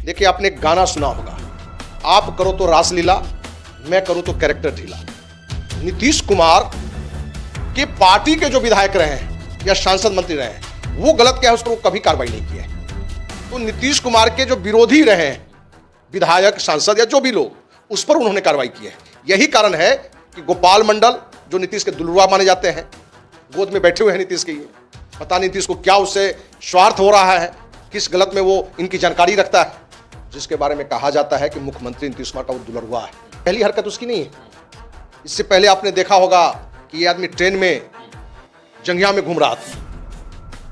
देखिए, आपने एक गाना सुना होगा, आप करो तो रासलीला, मैं करूं तो कैरेक्टर ढीला। नीतीश कुमार के पार्टी के जो विधायक रहे हैं या सांसद मंत्री रहे हैं, वो गलत क्या है उस पर वो कभी कार्रवाई नहीं की है। तो नीतीश कुमार के जो विरोधी रहे हैं, विधायक, सांसद या जो भी लोग, उस पर उन्होंने कार्रवाई की है। यही कारण है कि गोपाल मंडल, जो नीतीश के दुलरुआ माने जाते हैं, गोद में बैठे हुए हैं नीतीश के, ये पता नहीं नीतीश को क्या उससे स्वार्थ हो रहा है, किस गलत में वो इनकी जानकारी रखता है, जिसके बारे में कहा जाता है कि मुख्यमंत्री नीतीश कुमार का वो दुलरुआ है। पहली हरकत उसकी नहीं है। इससे पहले आपने देखा होगा कि ये आदमी ट्रेन में जंगिया में घूम रहा था,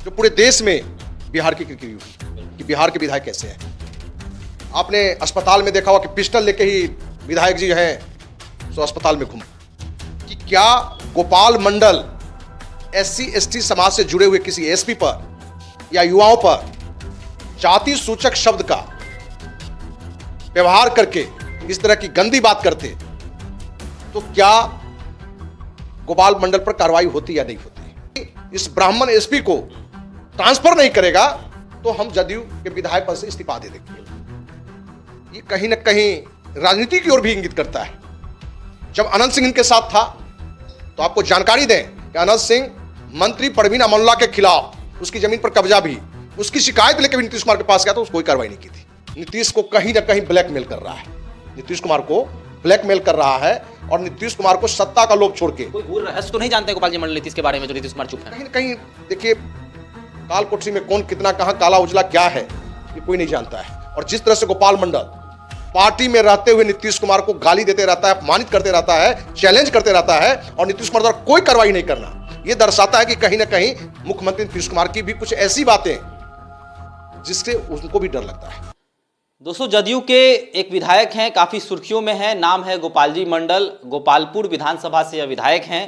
जो पूरे देश में बिहार की किरकिरी हुई कि बिहार के विधायक कैसे हैं। आपने अस्पताल में देखा होगा कि पिस्टल लेके ही विधायक जी हैं सो अस्पताल में घूम। कि क्या गोपाल मंडल SC ST समाज से जुड़े हुए किसी एसपी पर या युवाओं पर जाति सूचक शब्द का व्यवहार करके इस तरह की गंदी बात करते, तो क्या गोपाल मंडल पर कार्रवाई होती या नहीं होती? इस ब्राह्मण एसपी को ट्रांसफर नहीं करेगा तो हम जदयू के विधायक पद से इस्तीफा दे देंगे। ये कहीं ना कहीं राजनीति की ओर भी इंगित करता है। जब अनंत सिंह इनके साथ था तो आपको जानकारी दें कि अनंत सिंह मंत्री परवीन अमनला के खिलाफ, उसकी जमीन पर कब्जा भी, उसकी शिकायत लेकर नीतीश कुमार के पास गया तो उसको कोई कार्रवाई नहीं की थी। नीतीश को कहीं ना कहीं ब्लैकमेल कर रहा है, नीतीश कुमार को ब्लैकमेल कर रहा है, और नीतीश कुमार को सत्ता का लोभ छोड़ के कोई भूल रहस्य तो नहीं जानते गोपाल जी मंडल नीतीश के बारे में, जो नीतीश कुमार चुप है? कहीं ना कहीं देखिए, काल कोठरी में कौन कितना कहां काला उजला क्या है ये कोई नहीं जानता है। और जिस तरह से गोपाल मंडल पार्टी में रहते हुए नीतीश कुमार को गाली देते रहता है, अपमानित करते रहता है, चैलेंज करते रहता है, और नीतीश कुमार द्वारा कोई कार्रवाई नहीं करना, यह दर्शाता है कि कहीं ना कहीं मुख्यमंत्री नीतीश कुमार की भी कुछ ऐसी बातें जिससे उनको भी डर लगता है। दोस्तों, जदयू के एक विधायक हैं, काफी सुर्खियों में हैं, नाम है गोपाल जी मंडल। गोपालपुर विधानसभा से यह विधायक हैं,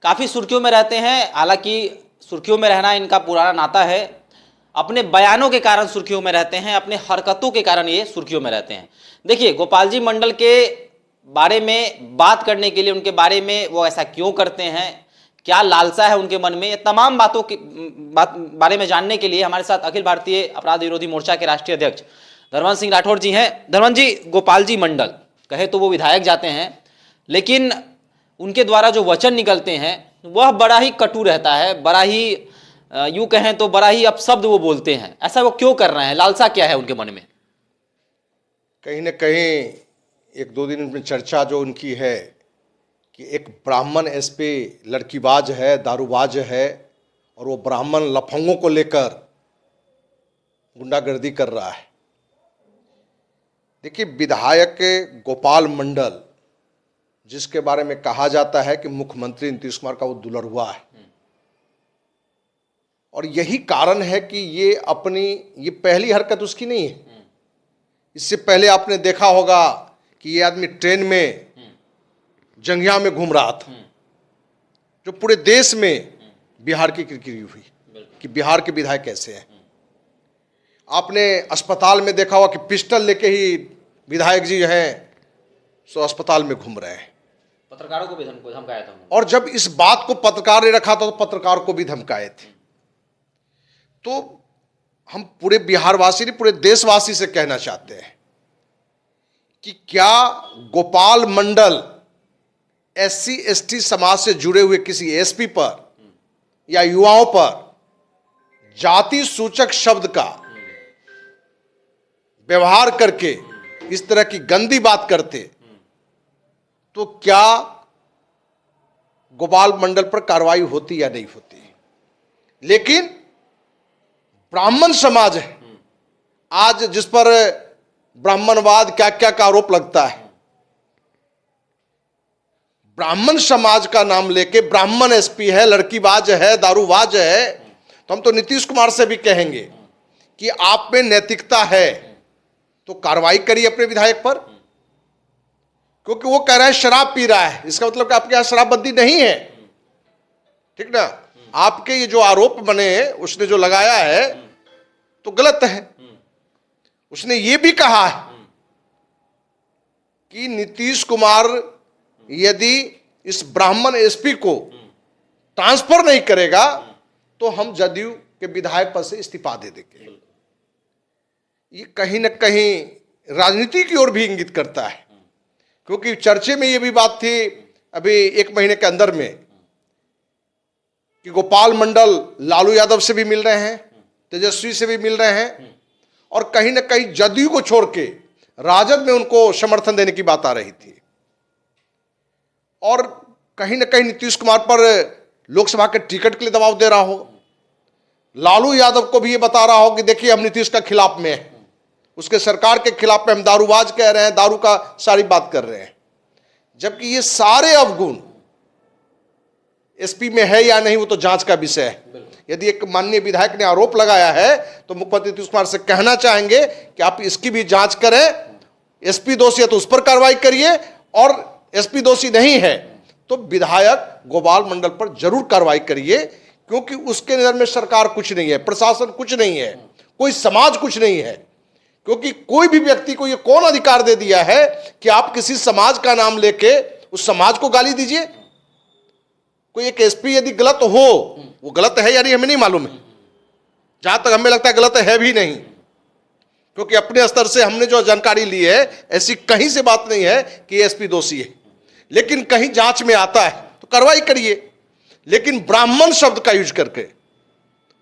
काफी सुर्खियों में रहते हैं। हालांकि सुर्खियों में रहना इनका पुराना नाता है, अपने बयानों के कारण सुर्खियों में रहते हैं, अपने हरकतों के कारण ये सुर्खियों में रहते हैं। देखिए, गोपाल जी मंडल के बारे में बात करने के लिए, उनके बारे में वो ऐसा क्यों करते हैं, क्या लालसा है उनके मन में, ये तमाम बातों के बारे में जानने के लिए हमारे साथ अखिल भारतीय अपराध विरोधी मोर्चा के राष्ट्रीय अध्यक्ष धर्मवंत सिंह राठौर जी हैं। धर्मवंत जी, गोपाल जी मंडल कहे तो वो विधायक जाते हैं, लेकिन उनके द्वारा जो वचन निकलते हैं वह बड़ा ही कटु रहता है, बड़ा ही यूं कहें तो बड़ा ही अपशब्द वो बोलते हैं। ऐसा वो क्यों कर रहे हैं? लालसा क्या है उनके मन में? कहीं ना कहीं एक दो दिन में चर्चा जो उनकी है कि एक ब्राह्मण एसपी लड़कीबाज है, दारूबाज है, और वो ब्राह्मण लफंगों को लेकर गुंडागर्दी कर रहा है। देखिए, विधायक गोपाल मंडल, जिसके बारे में कहा जाता है कि मुख्यमंत्री नीतीश कुमार का वो दुलरुआ है, और यही कारण है कि ये पहली हरकत उसकी नहीं है। इससे पहले आपने देखा होगा कि ये आदमी ट्रेन में जंगिया में घूम रहा था, जो पूरे देश में बिहार की किरकिरी हुई कि बिहार के विधायक कैसे हैं। आपने अस्पताल में देखा होगा कि पिस्टल लेके ही विधायक जी हैं सो अस्पताल में घूम रहे हैं। पत्रकारों को भी धमकाया था, और जब इस बात को पत्रकार ने रखा था तो पत्रकार को भी धमकाए थे। तो हम पूरे बिहारवासी नहीं, पूरे देशवासी से कहना चाहते हैं कि क्या गोपाल मंडल SC ST समाज से जुड़े हुए किसी एसपी पर या युवाओं पर जाति सूचक शब्द का व्यवहार करके इस तरह की गंदी बात करते, तो क्या गोपाल मंडल पर कार्रवाई होती या नहीं होती? लेकिन ब्राह्मण समाज है आज, जिस पर ब्राह्मणवाद क्या क्या का आरोप लगता है, ब्राह्मण समाज का नाम लेके ब्राह्मण एसपी है, लड़कीबाज है, दारूबाज है, तो हम तो नीतीश कुमार से भी कहेंगे कि आप में नैतिकता है तो कार्रवाई करिए अपने विधायक पर, क्योंकि वो कह रहा है शराब पी रहा है, इसका मतलब कि आपके यहां शराबबंदी नहीं है, ठीक ना? आपके ये जो आरोप बने, उसने जो लगाया है तो गलत है। उसने ये भी कहा है कि नीतीश कुमार यदि इस ब्राह्मण एसपी को ट्रांसफर नहीं करेगा तो हम जदयू के विधायक पद से इस्तीफा दे देंगे। ये कहीं न कहीं राजनीति की ओर भी इंगित करता है, क्योंकि चर्चे में ये भी बात थी अभी 1 महीने के अंदर में कि गोपाल मंडल लालू यादव से भी मिल रहे हैं, तेजस्वी से भी मिल रहे हैं, और कहीं न कहीं जदयू को छोड़ के राजद में उनको समर्थन देने की बात आ रही थी। और कहीं न कहीं नीतीश कुमार पर लोकसभा के टिकट के लिए दबाव दे रहा हो, लालू यादव को भी ये बता रहा हो कि देखिए हम नीतीश का खिलाफ में हैं, उसके सरकार के खिलाफ में हम दारूबाज कह रहे हैं, दारू का सारी बात कर रहे हैं, जबकि ये सारे अवगुण एसपी में है या नहीं वो तो जांच का विषय है। यदि एक माननीय विधायक ने आरोप लगाया है तो मुख्यमंत्री नीतीश कुमार से कहना चाहेंगे कि आप इसकी भी जांच करें, एसपी दोषी है तो उस पर कार्रवाई करिए, और एसपी दोषी नहीं है तो विधायक गोपाल मंडल पर जरूर कार्रवाई करिए, क्योंकि उसके नजर में सरकार कुछ नहीं है, प्रशासन कुछ नहीं है, कोई समाज कुछ नहीं है। क्योंकि कोई भी व्यक्ति को ये कौन अधिकार दे दिया है कि आप किसी समाज का नाम लेके उस समाज को गाली दीजिए? कोई एक एसपी यदि गलत हो, वो गलत है या नहीं हमें नहीं मालूम है, जहां तक हमें लगता है गलत है भी नहीं, क्योंकि अपने स्तर से हमने जो जानकारी ली है ऐसी कहीं से बात नहीं है कि एसपी दोषी है। लेकिन कहीं जांच में आता है तो कार्रवाई करिए, लेकिन ब्राह्मण शब्द का यूज करके,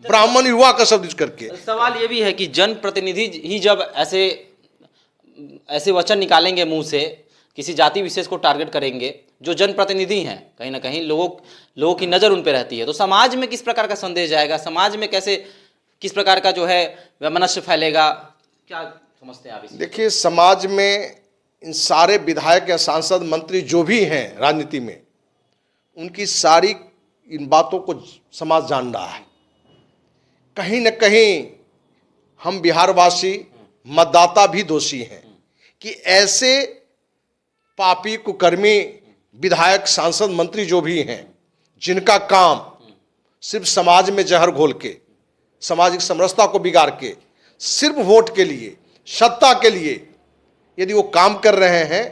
ब्राह्मण युवा का शब्द यूज करके। सवाल ये भी है कि जनप्रतिनिधि ही जब ऐसे वचन निकालेंगे मुंह से, किसी जाति विशेष को टारगेट करेंगे, जो जनप्रतिनिधि हैं, कहीं ना कहीं लोगों की नज़र उन पर रहती है, तो समाज में किस प्रकार का संदेश जाएगा, समाज में कैसे किस प्रकार का जो है वैमनस्य फैलेगा, क्या समझते हैं आप इसे? देखिए, समाज में इन सारे विधायक या सांसद मंत्री जो भी हैं राजनीति में, उनकी सारी इन बातों को समाज जान रहा है। कहीं न कहीं हम बिहारवासी मतदाता भी दोषी हैं कि ऐसे पापी कुकर्मी विधायक सांसद मंत्री जो भी हैं, जिनका काम सिर्फ समाज में जहर घोल के, सामाजिक समरसता को बिगाड़ के, सिर्फ वोट के लिए, सत्ता के लिए यदि वो काम कर रहे हैं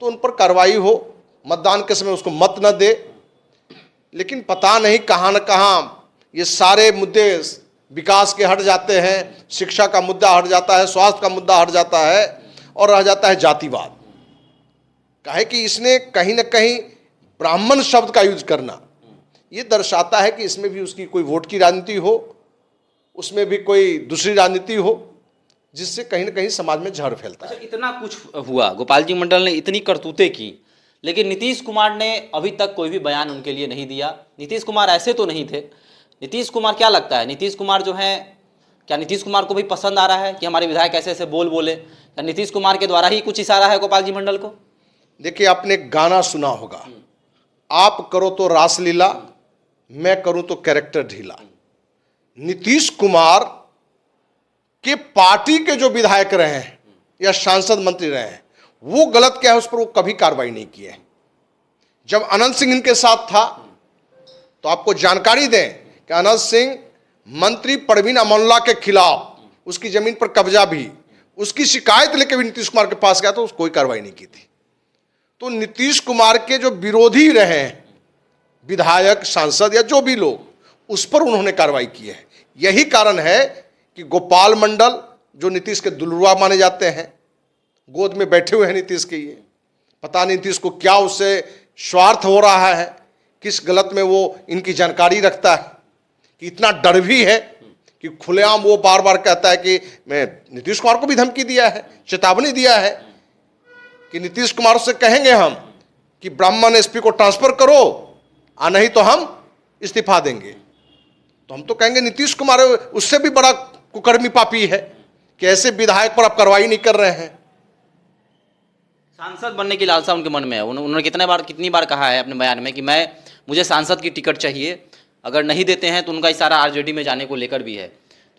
तो उन पर कार्रवाई हो, मतदान के समय उसको मत न दे। लेकिन पता नहीं कहाँ न कहाँ ये सारे मुद्दे विकास के हट जाते हैं, शिक्षा का मुद्दा हट जाता है, स्वास्थ्य का मुद्दा हट जाता है, और रह जाता है जातिवाद। काहे कि इसने कहीं न कहीं ब्राह्मण शब्द का यूज करना ये दर्शाता है कि इसमें भी उसकी कोई वोट की राजनीति हो, उसमें भी कोई दूसरी राजनीति हो, जिससे कहीं न कहीं समाज में जहर फैलता है। इतना कुछ हुआ, गोपाल जी मंडल ने इतनी करतूतें की, लेकिन नीतीश कुमार ने अभी तक कोई भी बयान उनके लिए नहीं दिया। नीतीश कुमार ऐसे तो नहीं थे। नीतीश कुमार, क्या लगता है, नीतीश कुमार जो है, क्या नीतीश कुमार को भी पसंद आ रहा है कि हमारे विधायक ऐसे ऐसे बोले? क्या नीतीश कुमार के द्वारा ही कुछ इशारा है गोपाल जी मंडल को? देखिए, आपने एक गाना सुना होगा, आप करो तो रासलीला, मैं करूं तो कैरेक्टर ढीला। नीतीश कुमार के पार्टी के जो विधायक रहे हैं या सांसद मंत्री रहे हैं, वो गलत क्या है उस पर वो कभी कार्रवाई नहीं किए। जब अनंत सिंह इनके साथ था तो आपको जानकारी दें कि अनंत सिंह मंत्री परवीन अमनला के खिलाफ, उसकी जमीन पर कब्जा भी, उसकी शिकायत लेकर भी नीतीश कुमार के पास गया तो कोई कार्रवाई नहीं की थी। तो नीतीश कुमार के जो विरोधी रहे हैं विधायक, सांसद या जो भी लोग, उस पर उन्होंने कार्रवाई की है। यही कारण है कि गोपाल मंडल जो नीतीश के दुलरुआ माने जाते हैं, गोद में बैठे हुए हैं नीतीश के, ये पता नहीं नीतीश को क्या उससे स्वार्थ हो रहा है, किस गलत में वो इनकी जानकारी रखता है, कि इतना डर भी है कि खुलेआम वो बार बार कहता है कि मैं नीतीश कुमार को भी धमकी दिया है, चेतावनी दिया है कि नीतीश कुमार से कहेंगे हम कि ब्राह्मण एसपी को ट्रांसफर करो, नहीं तो हम इस्तीफा देंगे। तो हम तो कहेंगे नीतीश कुमार उससे भी बड़ा कुकर्मी पापी है कि ऐसे विधायक पर आप कार्रवाई नहीं कर रहे हैं। सांसद बनने की लालसा उनके मन में है। उन्होंने कितनी बार कहा है अपने बयान में कि मुझे सांसद की टिकट चाहिए, अगर नहीं देते हैं तो उनका इशारा आरजेडी में जाने को लेकर भी है।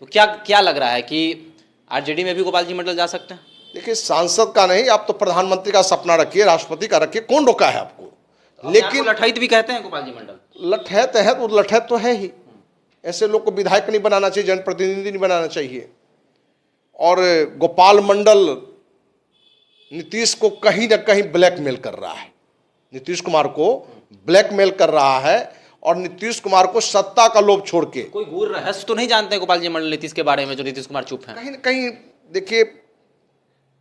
तो क्या लग रहा है कि आरजेडी में भी गोपाल जी मंडल जा सकते हैं? देखिए, सांसद का नहीं, आप तो प्रधानमंत्री का सपना रखिए, राष्ट्रपति का रखिए, कौन रोका है आपको? लेकिन लठैत भी कहते हैं गोपाल जी मंडल। लठैत है तो लठैत तो है ही। ऐसे लोग को विधायक नहीं बनाना चाहिए, जनप्रतिनिधि नहीं बनाना चाहिए। और गोपाल मंडल नीतीश को कहीं ना कहीं ब्लैकमेल कर रहा है, नीतीश कुमार को ब्लैकमेल कर रहा है, और नीतीश कुमार को सत्ता का लोभ छोड़ के। कोई गूढ़ रहस्य तो नहीं जानते गोपाल जी मंडल नीतीश के बारे में, जो नीतीश कुमार चुप है? कहीं ना कहीं देखिए,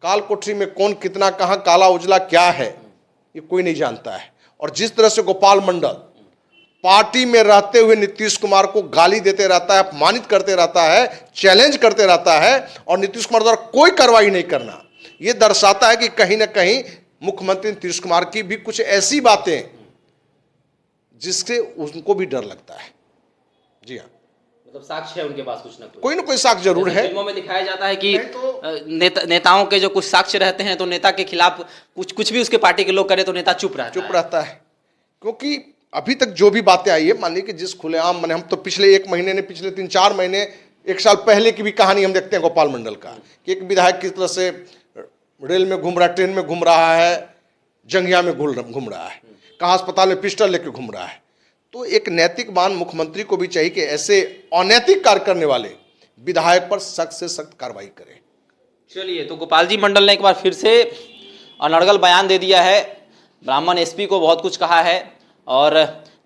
काल कोठरी में कौन कितना कहाँ काला उजला क्या है ये कोई नहीं जानता है। और जिस तरह से गोपाल मंडल पार्टी में रहते हुए नीतीश कुमार को गाली देते रहता है, अपमानित करते रहता है, चैलेंज करते रहता है और नीतीश कुमार द्वारा कोई कार्रवाई नहीं करना, ये दर्शाता है कि कहीं ना कहीं मुख्यमंत्री नीतीश कुमार की भी कुछ ऐसी बातें जिससे उनको भी डर लगता है। जी हाँ, मतलब साक्ष्य है उनके पास कुछ ना कोई साक्ष्य जरूर है। फिल्मों में दिखाया जाता है कि नेताओं के जो कुछ साक्ष्य रहते हैं तो नेता के खिलाफ कुछ भी उसके पार्टी के लोग करे तो नेता चुप रहता है। क्योंकि अभी तक जो भी बातें आई है, मान लीजिए कि जिस खुलेआम मैंने, हम तो पिछले 1 महीने ने, पिछले 3-4 महीने, 1 साल पहले की भी कहानी हम देखते हैं गोपाल मंडल का, कि एक विधायक किस तरह से रेल में घूम रहा है, ट्रेन में घूम रहा है, जंगिया में घूम रहा है, कहाँ अस्पताल में पिस्टल लेकर घूम रहा है। तो एक नैतिकवान मुख्यमंत्री को भी चाहिए कि ऐसे अनैतिक कार्य करने वाले विधायक पर सख्त से सख्त कार्रवाई करें। चलिए, तो गोपाल जी मंडल ने एक बार फिर से अनर्गल बयान दे दिया है, ब्राह्मण एसपी को बहुत कुछ कहा है। और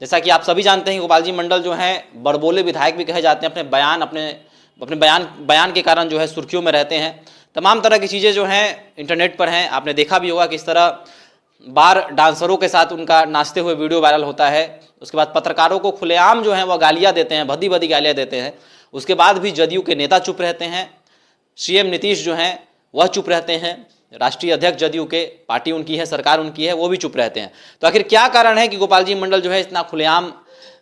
जैसा कि आप सभी जानते हैं गोपाल जी मंडल जो हैं बड़बोले विधायक भी कहे जाते हैं, अपने बयान के कारण जो है सुर्खियों में रहते हैं। तमाम तरह की चीज़ें जो हैं इंटरनेट पर हैं, आपने देखा भी होगा किस तरह बार डांसरों के साथ उनका नाचते हुए वीडियो वायरल होता है। उसके बाद पत्रकारों को खुलेआम जो है वह गालियाँ देते हैं, भद्दी भद्दी गालियाँ देते हैं। उसके बाद भी जदयू के नेता चुप रहते हैं, सीएम नीतीश जो हैं वह चुप रहते हैं, राष्ट्रीय अध्यक्ष जदयू के, पार्टी उनकी है, सरकार उनकी है, वो भी चुप रहते हैं। तो आखिर क्या कारण है कि गोपाल जी मंडल जो है इतना खुलेआम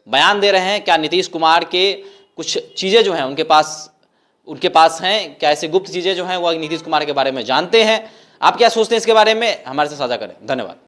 बयान दे रहे हैं? क्या नीतीश कुमार के कुछ चीज़ें जो हैं उनके पास हैं? क्या ऐसी गुप्त चीज़ें जो हैं वो नीतीश कुमार के बारे में जानते हैं? आप क्या सोचते हैं इसके बारे में? हमारे साथ साझा करें। धन्यवाद।